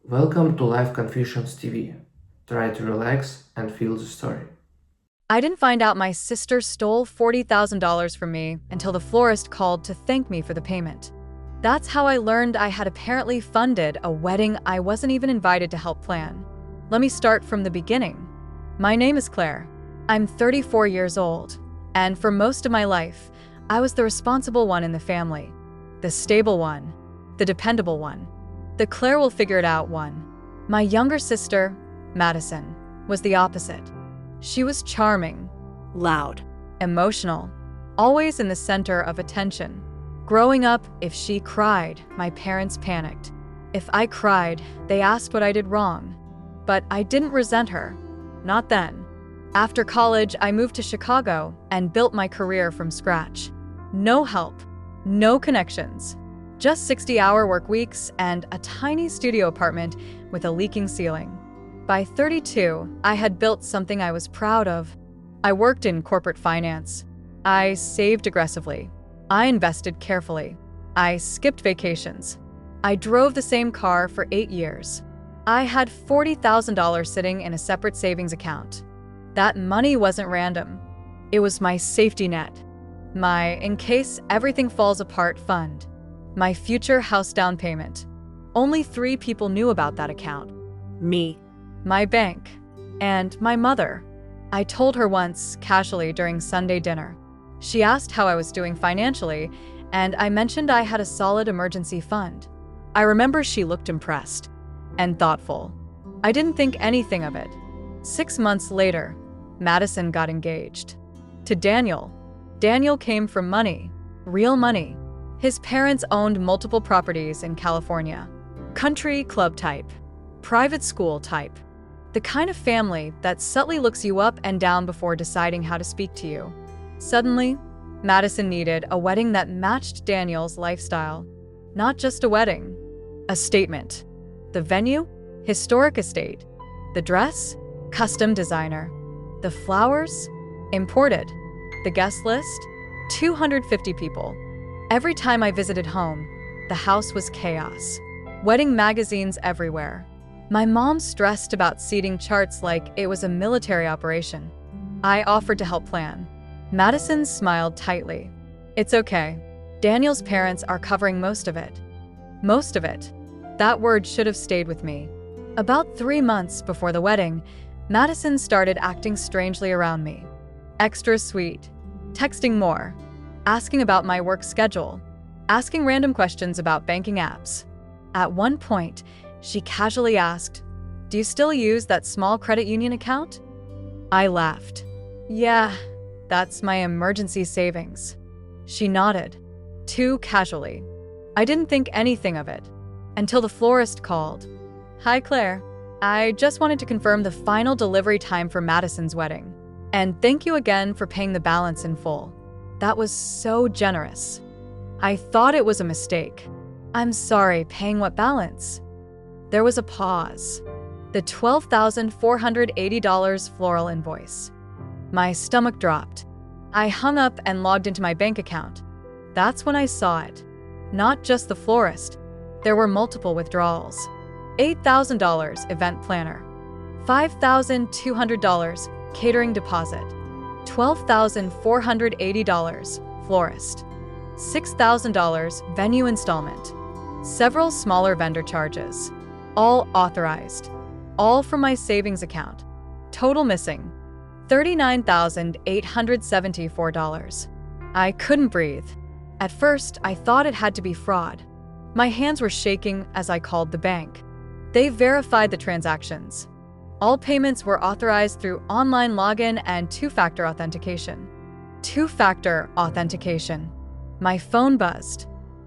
Welcome to Life Confessions TV. Try to relax and feel the story. I didn't find out my sister stole $40,000 from me until the florist called to thank me for the payment. That's how I learned I had apparently funded a wedding I wasn't even invited to help plan. Let me start from the beginning. My name is Claire. I'm 34 years old, and for most of my life, I was the responsible one in the family. The stable one. The dependable one. The Claire will figure it out one. My younger sister, Madison, was the opposite. She was charming, loud, emotional, always in the center of attention. Growing up, if she cried, my parents panicked. If I cried, they asked what I did wrong. But I didn't resent her. Not then. After college, I moved to Chicago and built my career from scratch. No help, no connections. Just 60-hour work weeks and a tiny studio apartment with a leaking ceiling. By 32, I had built something I was proud of. I worked in corporate finance. I saved aggressively. I invested carefully. I skipped vacations. I drove the same car for 8 years. I had $40,000 sitting in a separate savings account. That money wasn't random. It was my safety net. My in case everything falls apart fund. My future house down payment. Only 3 people knew about that account. Me, my bank, and my mother. I told her once, casually during Sunday dinner. She asked how I was doing financially, and I mentioned I had a solid emergency fund. I remember she looked impressed and thoughtful. I didn't think anything of it. 6 months later, Madison got engaged. To Daniel. Daniel came from money, real money. His parents owned multiple properties in California. Country club type, private school type. The kind of family that subtly looks you up and down before deciding how to speak to you. Suddenly, Madison needed a wedding that matched Daniel's lifestyle. Not just a wedding, a statement. The venue? Historic estate. The dress? Custom designer. The flowers? Imported. The guest list? 250 people. Every time I visited home, the house was chaos. Wedding magazines everywhere. My mom stressed about seating charts like it was a military operation. I offered to help plan. Madison smiled tightly. It's okay. Daniel's parents are covering most of it. Most of it. That word should have stayed with me. About 3 months before the wedding, Madison started acting strangely around me. Extra sweet. Texting more. Asking about my work schedule. Asking random questions about banking apps. At one point, she casually asked, "Do you still use that small credit union account?" I laughed. "Yeah, that's my emergency savings." She nodded, too casually. I didn't think anything of it until the florist called. "Hi, Claire. I just wanted to confirm the final delivery time for Madison's wedding. And thank you again for paying the balance in full. That was so generous." I thought it was a mistake. "I'm sorry, paying what balance?" There was a pause. The $12,480 floral invoice. My stomach dropped. I hung up and logged into my bank account. That's when I saw it. Not just the florist. There were multiple withdrawals. $8,000 event planner. $5,200 catering deposit. $12,480 florist. $6,000 venue installment. Several smaller vendor charges. All authorized. All from my savings account. Total missing. $39,874. I couldn't breathe. At first, I thought it had to be fraud. My hands were shaking as I called the bank. They verified the transactions. All payments were authorized through online login and two-factor authentication. Two-factor authentication. My phone buzzed.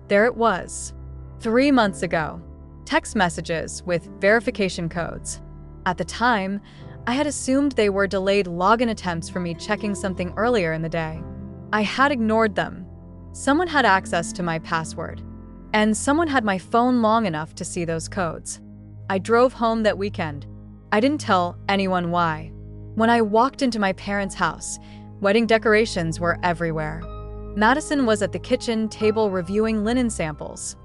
There it was. 3 months ago. Text messages with verification codes. At the time, I had assumed they were delayed login attempts from me checking something earlier in the day. I had ignored them. Someone had access to my password, and someone had my phone long enough to see those codes. I drove home that weekend. I didn't tell anyone why. When I walked into my parents' house, wedding decorations were everywhere. Madison was at the kitchen table reviewing linen samples.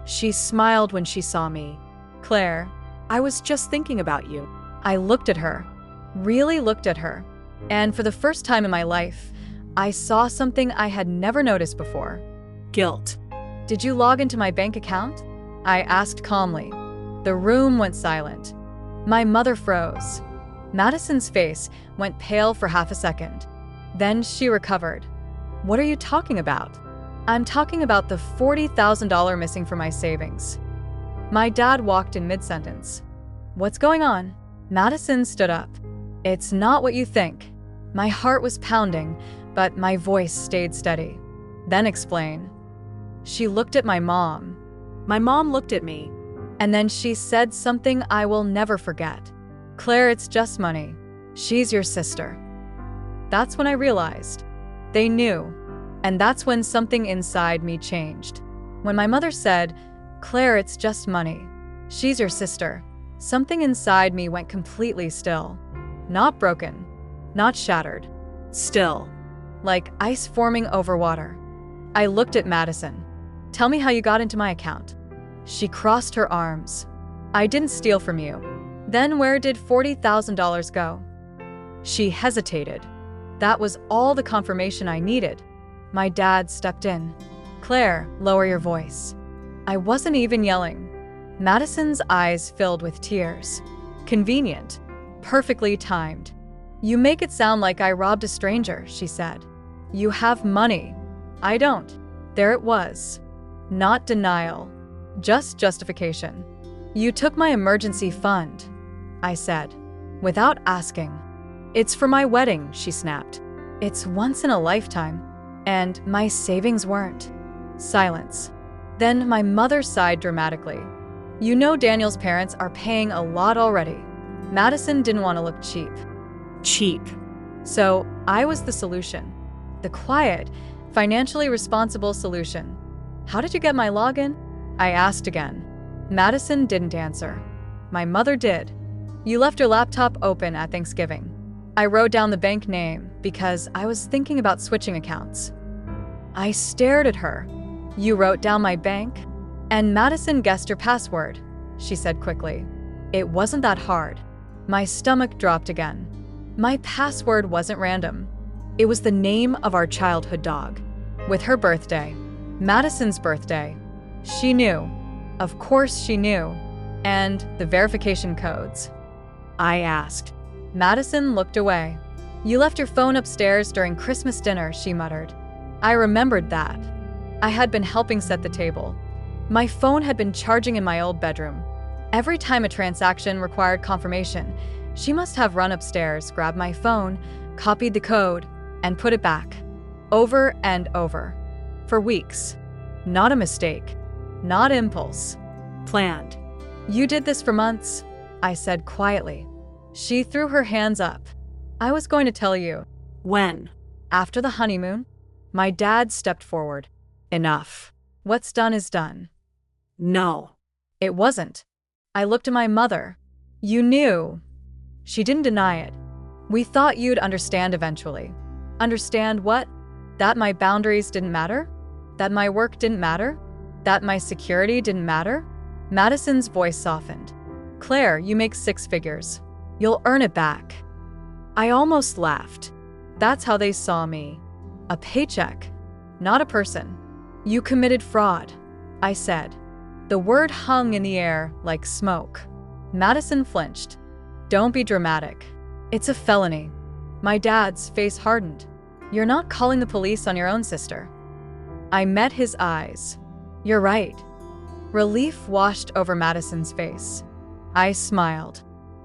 She smiled when she saw me. "Claire, I was just thinking about you. I looked at her, really looked at her, and for the first time in my life, I saw something I had never noticed before. Guilt. Did you log into my bank account? I asked calmly. The room went silent. My mother froze. Madison's face went pale for half a second. Then she recovered. What are you talking about? I'm talking about the $40,000 missing from my savings. My dad walked in mid-sentence. What's going on? Madison stood up. It's not what you think. My heart was pounding, but my voice stayed steady. Then explain. She looked at my mom. My mom looked at me. And then she said something I will never forget. Claire, it's just money. She's your sister. That's when I realized. They knew. And that's when something inside me changed. When my mother said, Claire, it's just money. She's your sister. Something inside me went completely still. Not broken. Not shattered. Still. Like ice forming over water. I looked at Madison. Tell me how you got into my account. She crossed her arms. I didn't steal from you. Then where did $40,000 go? She hesitated. That was all the confirmation I needed. My dad stepped in. Claire, lower your voice. I wasn't even yelling. Madison's eyes filled with tears. Convenient. Perfectly timed. You make it sound like I robbed a stranger, she said. You have money. I don't. There it was. Not denial. Just justification. You took my emergency fund, I said, without asking. It's for my wedding, she snapped. It's once in a lifetime. And my savings weren't. Silence. Then my mother sighed dramatically. You know Daniel's parents are paying a lot already. Madison didn't want to look cheap. Cheap. So I was the solution. The quiet, financially responsible solution. How did you get my login? I asked again. Madison didn't answer. My mother did. You left your laptop open at Thanksgiving. I wrote down the bank name because I was thinking about switching accounts. I stared at her. You wrote down my bank? And Madison guessed your password, she said quickly. It wasn't that hard. My stomach dropped again. My password wasn't random. It was the name of our childhood dog. With her birthday, Madison's birthday. She knew. Of course she knew. And the verification codes. I asked. Madison looked away. You left your phone upstairs during Christmas dinner, she muttered. I remembered that. I had been helping set the table. My phone had been charging in my old bedroom. Every time a transaction required confirmation, she must have run upstairs, grabbed my phone, copied the code, and put it back. Over and over. For weeks. Not a mistake. Not impulse. Planned. You did this for months, I said quietly. She threw her hands up. I was going to tell you. When? After the honeymoon. My dad stepped forward. Enough. What's done is done. No. It wasn't. I looked at my mother. You knew. She didn't deny it. We thought you'd understand eventually. Understand what? That my boundaries didn't matter? That my work didn't matter? That my security didn't matter? Madison's voice softened. Claire, you make 6 figures. You'll earn it back. I almost laughed. That's how they saw me. A paycheck, not a person. You committed fraud, I said. The word hung in the air like smoke. Madison flinched. Don't be dramatic. It's a felony. My dad's face hardened. You're not calling the police on your own sister. I met his eyes. You're right. Relief washed over Madison's face. I smiled.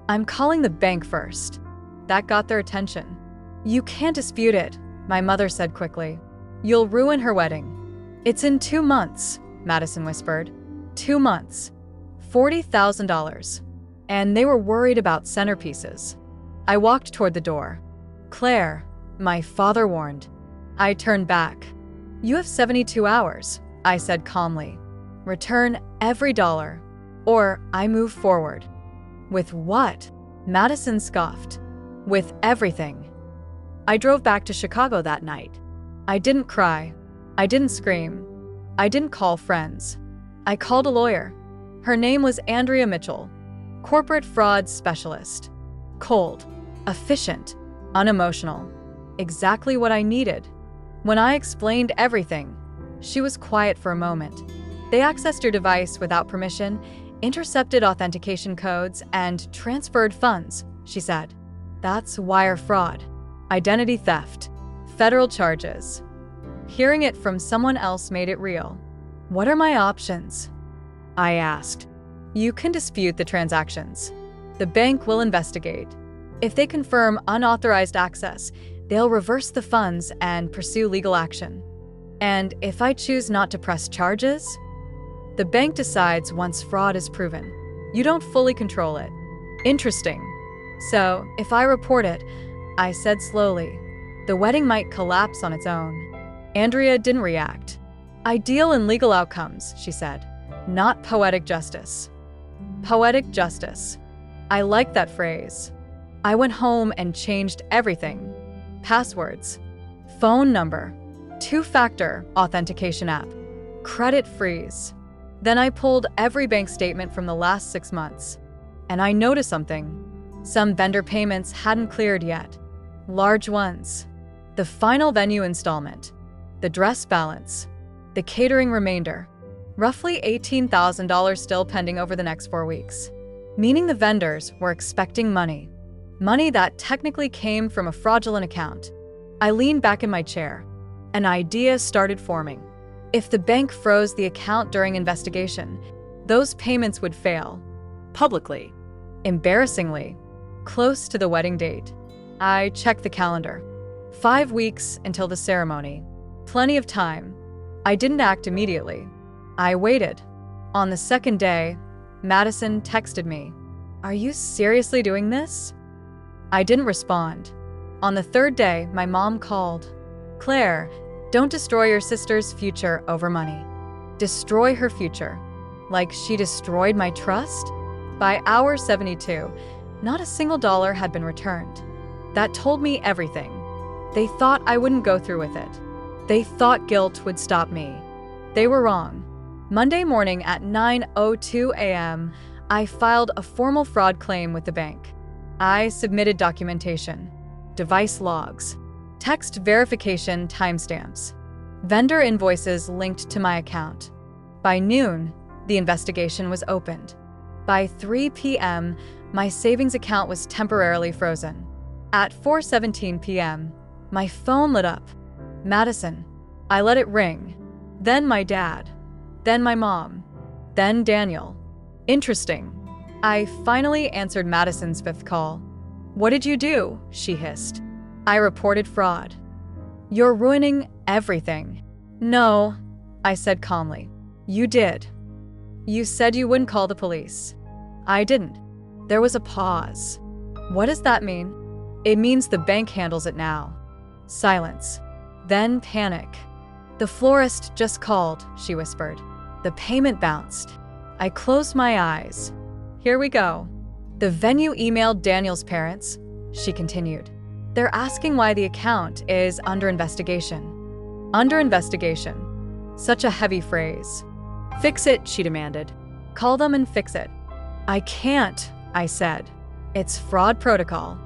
I'm calling the bank first. That got their attention. You can't dispute it, my mother said quickly. You'll ruin her wedding. It's in 2 months, Madison whispered. 2 months. $40,000. And they were worried about centerpieces. I walked toward the door. Claire, my father warned. I turned back. You have 72 hours, I said calmly. Return every dollar, or I move forward. With what? Madison scoffed. With everything. I drove back to Chicago that night. I didn't cry. I didn't scream. I didn't call friends. I called a lawyer. Her name was Andrea Mitchell. Corporate fraud specialist. Cold, efficient, unemotional. Exactly what I needed. When I explained everything, she was quiet for a moment. They accessed your device without permission, intercepted authentication codes, and transferred funds, she said. That's wire fraud. Identity theft. Federal charges. Hearing it from someone else made it real. What are my options? I asked. You can dispute the transactions. The bank will investigate. If they confirm unauthorized access, they'll reverse the funds and pursue legal action. And if I choose not to press charges? The bank decides once fraud is proven. You don't fully control it. Interesting. So, if I report it, I said slowly, the wedding might collapse on its own. Andrea didn't react. I deal in legal outcomes, she said, not poetic justice. Poetic justice. I like that phrase. I went home and changed everything. Passwords, phone number, two-factor authentication app, credit freeze. Then I pulled every bank statement from the last 6 months. And I noticed something. Some vendor payments hadn't cleared yet. Large ones. The final venue installment, the dress balance, the catering remainder. Roughly $18,000 still pending over the next 4 weeks. Meaning the vendors were expecting money. Money that technically came from a fraudulent account. I leaned back in my chair. An idea started forming. If the bank froze the account during investigation, those payments would fail. Publicly. Embarrassingly. Close to the wedding date. I checked the calendar. 5 weeks until the ceremony. Plenty of time. I didn't act immediately. I waited. On the second day, Madison texted me. Are you seriously doing this? I didn't respond. On the third day, my mom called. Claire, don't destroy your sister's future over money. Destroy her future. Like she destroyed my trust? By hour 72, not a single dollar had been returned. That told me everything. They thought I wouldn't go through with it. They thought guilt would stop me. They were wrong. Monday morning at 9:02 a.m., I filed a formal fraud claim with the bank. I submitted documentation, device logs, text verification timestamps, vendor invoices linked to my account. By noon, the investigation was opened. By 3 p.m., my savings account was temporarily frozen. At 4:17 p.m., my phone lit up. Madison. I let it ring. Then my dad. Then my mom. Then Daniel. Interesting. I finally answered Madison's 5th call. What did you do? She hissed. I reported fraud. You're ruining everything. No, I said calmly. You did. You said you wouldn't call the police. I didn't. There was a pause. What does that mean? It means the bank handles it now. Silence. Then panic. The florist just called, she whispered. The payment bounced. I closed my eyes. Here we go. The venue emailed Daniel's parents, she continued. They're asking why the account is under investigation. Under investigation. Such a heavy phrase. Fix it, she demanded. Call them and fix it. I can't, I said. It's fraud protocol.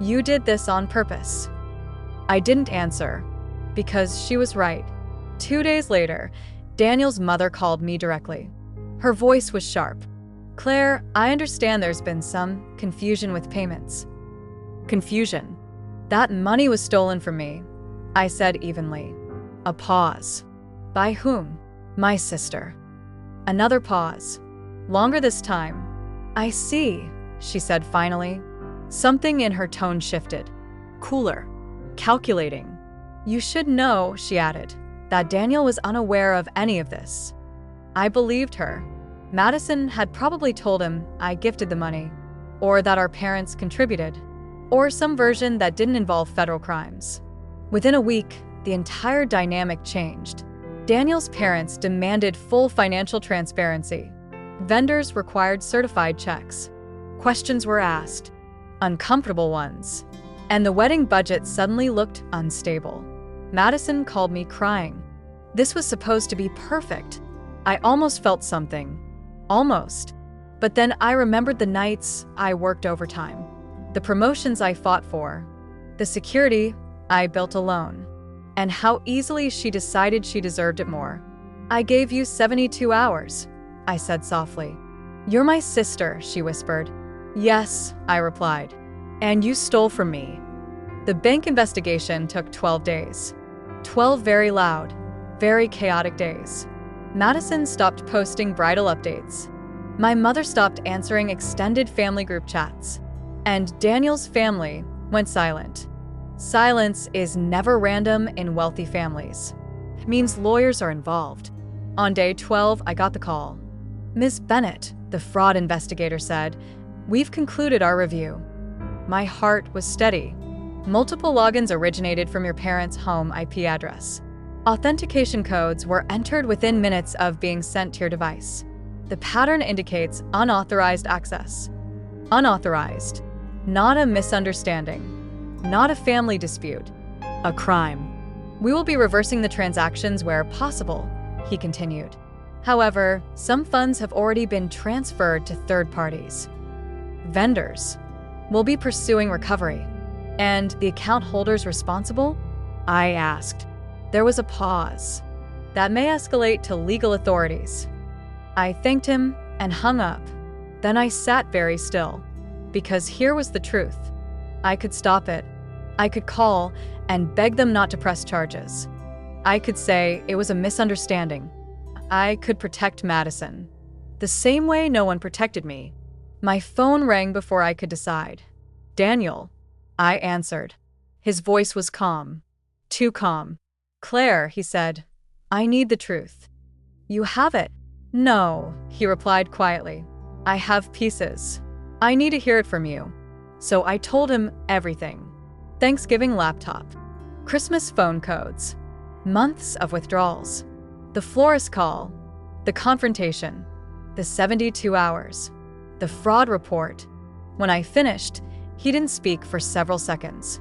You did this on purpose. I didn't answer, because she was right. 2 days later, Daniel's mother called me directly. Her voice was sharp. Claire, I understand there's been some confusion with payments. Confusion. That money was stolen from me, I said evenly. A pause. By whom? My sister. Another pause. Longer this time. I see, she said finally. Something in her tone shifted. Cooler. Calculating. You should know, she added, that Daniel was unaware of any of this. I believed her. Madison had probably told him I gifted the money, or that our parents contributed, or some version that didn't involve federal crimes. Within a week, the entire dynamic changed. Daniel's parents demanded full financial transparency. Vendors required certified checks. Questions were asked, uncomfortable ones, and the wedding budget suddenly looked unstable. Madison called me crying. This was supposed to be perfect. I almost felt something. Almost. But then I remembered the nights I worked overtime, the promotions I fought for, the security I built alone, and how easily she decided she deserved it more. "I gave you 72 hours, I said softly. "You're my sister," she whispered. "Yes," I replied. "And you stole from me." The bank investigation took 12 days. 12 very loud, very chaotic days. Madison stopped posting bridal updates. My mother stopped answering extended family group chats. And Daniel's family went silent. Silence is never random in wealthy families. It means lawyers are involved. On day 12, I got the call. "Ms. Bennett," the fraud investigator said, "we've concluded our review." My heart was steady. Multiple logins originated from your parents' home IP address. Authentication codes were entered within minutes of being sent to your device. The pattern indicates unauthorized access. Unauthorized. Not a misunderstanding. Not a family dispute. A crime. "We will be reversing the transactions where possible," he continued. "However, some funds have already been transferred to third parties. Vendors. We'll be pursuing recovery. And the account holders responsible?" I asked. There was a pause. "That may escalate to legal authorities." I thanked him and hung up. Then I sat very still. Because here was the truth. I could stop it. I could call and beg them not to press charges. I could say it was a misunderstanding. I could protect Madison. The same way no one protected me. My phone rang before I could decide. "Daniel," I answered. His voice was calm. Too calm. "Claire," he said, "I need the truth." "You have it." "No," he replied quietly. "I have pieces. I need to hear it from you." So I told him everything. Thanksgiving laptop. Christmas phone codes. Months of withdrawals. The florist call. The confrontation. The 72 hours. The fraud report. When I finished, he didn't speak for several seconds.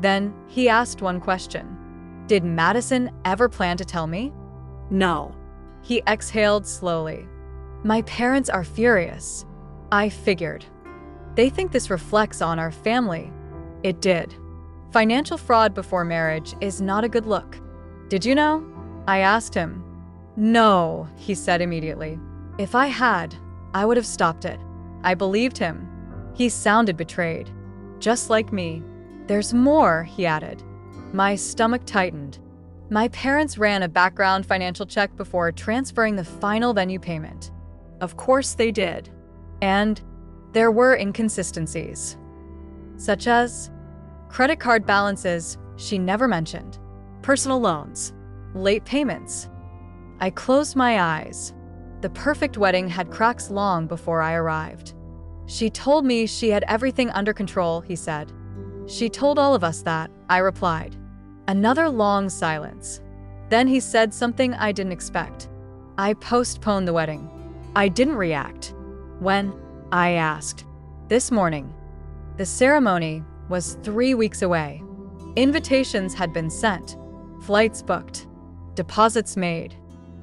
Then he asked one question. "Did Madison ever plan to tell me?" No. He exhaled slowly. "My parents are furious." I figured. They think this reflects on our family. It did. Financial fraud before marriage is not a good look. "Did you know?" I asked him. "No," he said immediately. "If I had, I would have stopped it." I believed him. He sounded betrayed. Just like me. "There's more," he added. My stomach tightened. My parents ran a background financial check before transferring the final venue payment. Of course they did. And there were inconsistencies. Such as credit card balances she never mentioned, personal loans, late payments. I closed my eyes. The perfect wedding had cracks long before I arrived. "She told me she had everything under control," he said. "She told all of us that," I replied. Another long silence. Then he said something I didn't expect. "I postponed the wedding." I didn't react. "When?" I asked. "This morning." The ceremony was 3 weeks away. Invitations had been sent, flights booked, deposits made.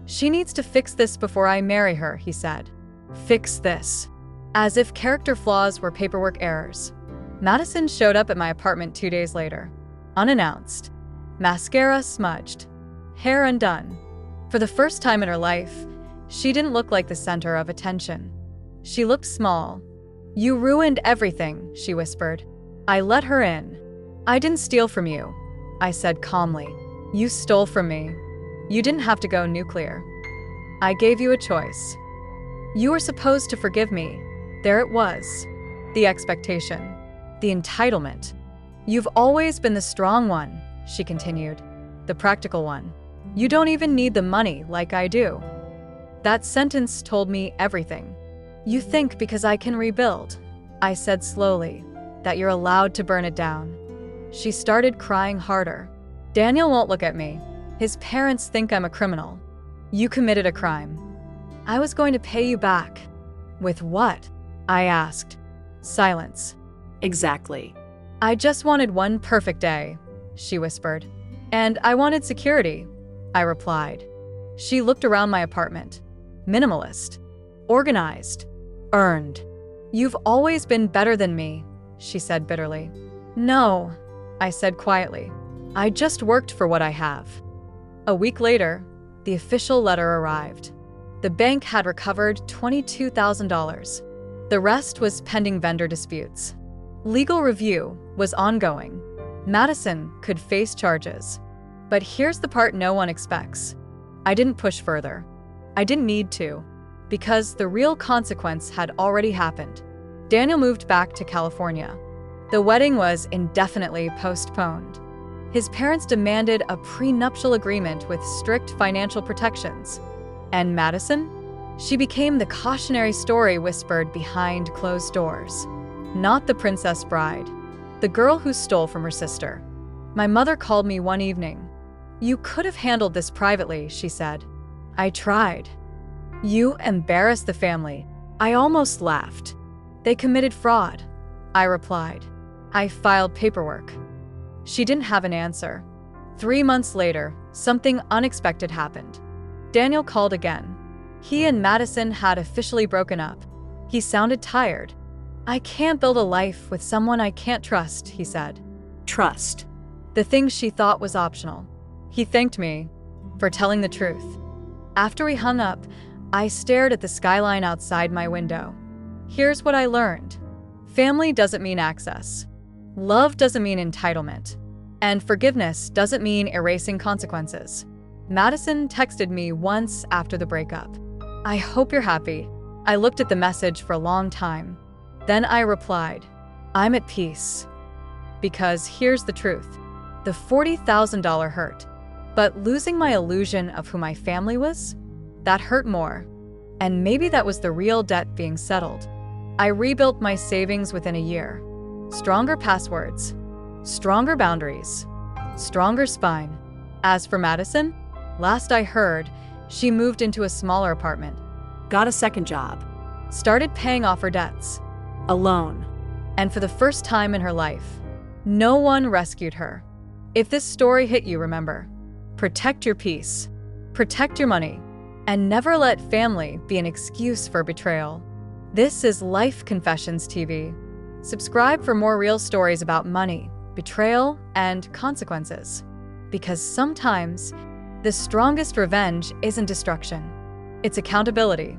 "She needs to fix this before I marry her," he said. Fix this. As if character flaws were paperwork errors. Madison showed up at my apartment 2 days later. Unannounced. Mascara smudged. Hair undone. For the first time in her life, she didn't look like the center of attention. She looked small. "You ruined everything," she whispered. I let her in. "I didn't steal from you," I said calmly. "You stole from me. You didn't have to go nuclear. I gave you a choice. You were supposed to forgive me." There it was. The expectation. The entitlement. "You've always been the strong one," she continued. "The practical one. You don't even need the money like I do." That sentence told me everything. "You think because I can rebuild," I said slowly, "that you're allowed to burn it down." She started crying harder. "Daniel won't look at me. His parents think I'm a criminal." "You committed a crime." "I was going to pay you back." "With what?" I asked. Silence. Exactly. "I just wanted one perfect day," she whispered. "And I wanted security," I replied. She looked around my apartment. Minimalist. Organized. Earned. You've always been better than me, she said bitterly. No, I said quietly. I just worked for what I have. A week later, the official letter arrived. The bank had recovered $22,000. The rest was pending vendor disputes. Legal review was ongoing. Madison could face charges. But here's the part no one expects. I didn't push further. I didn't need to, because the real consequence had already happened. Daniel moved back to California. The wedding was indefinitely postponed. His parents demanded a prenuptial agreement with strict financial protections. And Madison? She became the cautionary story whispered behind closed doors. Not the princess bride, the girl who stole from her sister. My mother called me one evening. You could have handled this privately, she said. I tried. You embarrassed the family. I almost laughed. They committed fraud, I replied. I filed paperwork. She didn't have an answer. 3 months later, something unexpected happened. Daniel called again. He and Madison had officially broken up. He sounded tired. I can't build a life with someone I can't trust, he said. Trust. The thing she thought was optional. He thanked me for telling the truth. After we hung up, I stared at the skyline outside my window. Here's what I learned. Family doesn't mean access. Love doesn't mean entitlement. And forgiveness doesn't mean erasing consequences. Madison texted me once after the breakup. I hope you're happy. I looked at the message for a long time. Then I replied, I'm at peace. Because here's the truth. The $40,000 hurt. But losing my illusion of who my family was? That hurt more. And maybe that was the real debt being settled. I rebuilt my savings within a year. Stronger passwords. Stronger boundaries. Stronger spine. As for Madison, last I heard, she moved into a smaller apartment. Got a second job. Started paying off her debts. Alone. And for the first time in her life, no one rescued her. If this story hit you, remember, protect your peace, protect your money, and never let family be an excuse for betrayal. This is Life Confessions TV. Subscribe for more real stories about money, betrayal, and consequences. Because sometimes, the strongest revenge isn't destruction, it's accountability.